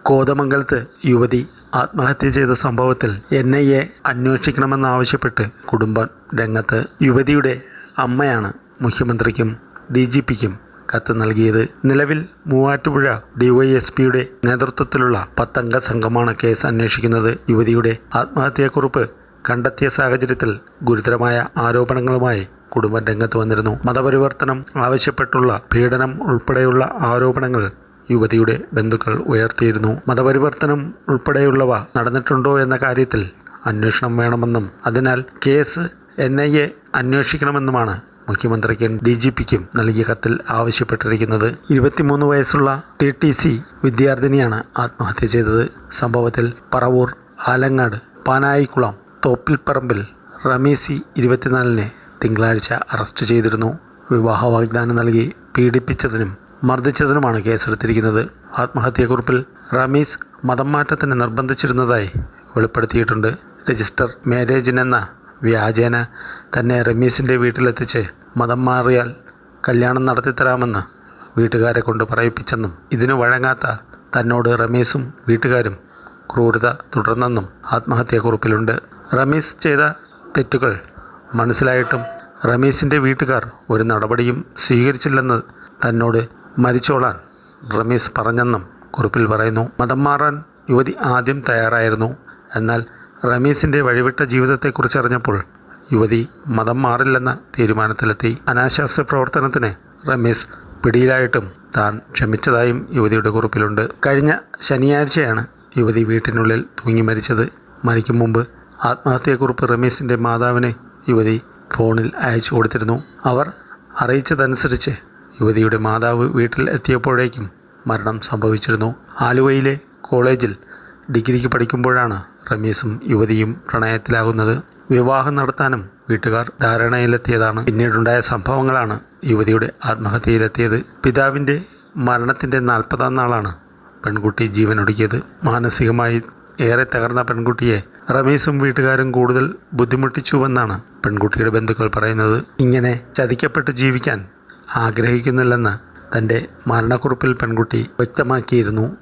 കോതമംഗലത്ത് യുവതി ആത്മഹത്യ ചെയ്ത സംഭവത്തിൽ NIA അന്വേഷിക്കണമെന്നാവശ്യപ്പെട്ട് കുടുംബം രംഗത്ത്. യുവതിയുടെ അമ്മയാണ് മുഖ്യമന്ത്രിക്കും DGPക്കും കത്ത് നൽകിയത്. നിലവിൽ മൂവാറ്റുപുഴ DYSPയുടെ നേതൃത്വത്തിലുള്ള 10 അംഗ സംഘമാണ് കേസ് അന്വേഷിക്കുന്നത്. യുവതിയുടെ ആത്മഹത്യാക്കുറിപ്പ് കണ്ടെത്തിയ സാഹചര്യത്തിൽ ഗുരുതരമായ ആരോപണങ്ങളുമായി കുടുംബം രംഗത്ത് വന്നിരുന്നു. മതപരിവർത്തനം ആവശ്യപ്പെട്ടുള്ള പീഡനം ഉൾപ്പെടെയുള്ള ആരോപണങ്ങൾ യുവതിയുടെ ബന്ധുക്കൾ ഉയർത്തിയിരുന്നു. മതപരിവർത്തനം ഉൾപ്പെടെയുള്ളവ നടന്നിട്ടുണ്ടോ എന്ന കാര്യത്തിൽ അന്വേഷണം വേണമെന്നും അതിനാൽ കേസ് NIA അന്വേഷിക്കണമെന്നുമാണ് മുഖ്യമന്ത്രിക്കും DGPക്കും നൽകിയ കത്തിൽ ആവശ്യപ്പെട്ടിരിക്കുന്നത്. 23 വയസ്സുള്ള TTC വിദ്യാർത്ഥിനിയാണ് ആത്മഹത്യ ചെയ്തത്. സംഭവത്തിൽ പറവൂർ, ആലങ്ങാട്, പാനായിക്കുളം, തോപ്പിൽപ്പറമ്പിൽ റമീസി 24 തിങ്കളാഴ്ച അറസ്റ്റ് ചെയ്തിരുന്നു. വിവാഹ വാഗ്ദാനം നൽകി പീഡിപ്പിച്ചതിനും മർദ്ദിച്ചതിനുമാണ് കേസെടുത്തിരിക്കുന്നത്. ആത്മഹത്യാക്കുറിപ്പിൽ റമീസ് മതം മാറ്റത്തിന് നിർബന്ധിച്ചിരുന്നതായി വെളിപ്പെടുത്തിയിട്ടുണ്ട്. രജിസ്റ്റർ മാരേജിനെന്ന വ്യാജേന തന്നെ റമീസിൻ്റെ വീട്ടിലെത്തിച്ച് മതം മാറിയാൽ കല്യാണം നടത്തിത്തരാമെന്ന് വീട്ടുകാരെ കൊണ്ട് പറയിപ്പിച്ചെന്നും ഇതിനു വഴങ്ങാത്ത തന്നോട് റമീസും വീട്ടുകാരും ക്രൂരത തുടർന്നെന്നും ആത്മഹത്യാക്കുറിപ്പിലുണ്ട്. റമീസ് ചെയ്ത തെറ്റുകൾ മനസ്സിലായിട്ടും റമീസിൻ്റെ വീട്ടുകാർ ഒരു നടപടിയും സ്വീകരിച്ചില്ലെന്ന് തന്നോട് മരിച്ചോളാൻ റമീസ് പറഞ്ഞെന്നും കുറിപ്പിൽ പറയുന്നു. മതം മാറാൻ യുവതി ആദ്യം തയ്യാറായിരുന്നു. എന്നാൽ റമീസിൻ്റെ വഴിവിട്ട ജീവിതത്തെക്കുറിച്ചറിഞ്ഞപ്പോൾ യുവതി മതം മാറില്ലെന്ന തീരുമാനത്തിലെത്തി. അനാശാസ്യ പ്രവർത്തനത്തിന് റമീസ് പിടിയിലായിട്ടും താൻ ക്ഷമിച്ചതായും യുവതിയുടെ കുറിപ്പിലുണ്ട്. കഴിഞ്ഞ ശനിയാഴ്ചയാണ് യുവതി വീട്ടിനുള്ളിൽ തൂങ്ങി മരിച്ചത്. മരിക്കും മുമ്പ് ആത്മഹത്യാക്കുറിപ്പ് റമീസിൻ്റെ മാതാവിന് യുവതി ഫോണിൽ അയച്ചു കൊടുത്തിരുന്നു. അവർ അറിയിച്ചതനുസരിച്ച് യുവതിയുടെ മാതാവ് വീട്ടിൽ എത്തിയപ്പോഴേക്കും മരണം സംഭവിച്ചിരുന്നു. ആലുവയിലെ കോളേജിൽ ഡിഗ്രിക്ക് പഠിക്കുമ്പോഴാണ് റമീസും യുവതിയും പ്രണയത്തിലാകുന്നത്. വിവാഹം നടത്താനും വീട്ടുകാർ ധാരണയിലെത്തിയതാണ്. പിന്നീടുണ്ടായ സംഭവങ്ങളാണ് യുവതിയുടെ ആത്മഹത്യയിലെത്തിയത്. പിതാവിൻ്റെ മരണത്തിൻ്റെ 40ാം നാളാണ് പെൺകുട്ടി ജീവനൊടുക്കിയത്. മാനസികമായി ഏറെ തകർന്ന പെൺകുട്ടിയെ റമീസും വീട്ടുകാരും കൂടുതൽ ബുദ്ധിമുട്ടിച്ചുവെന്നാണ് പെൺകുട്ടിയുടെ ബന്ധുക്കൾ പറയുന്നത്. ഇങ്ങനെ ചതിക്കപ്പെട്ട് ജീവിക്കാൻ ആഗ്രഹിക്കുന്നില്ലെന്ന് തൻ്റെ മരണക്കുറിപ്പിൽ പെൺകുട്ടി വ്യക്തമാക്കിയിരുന്നു.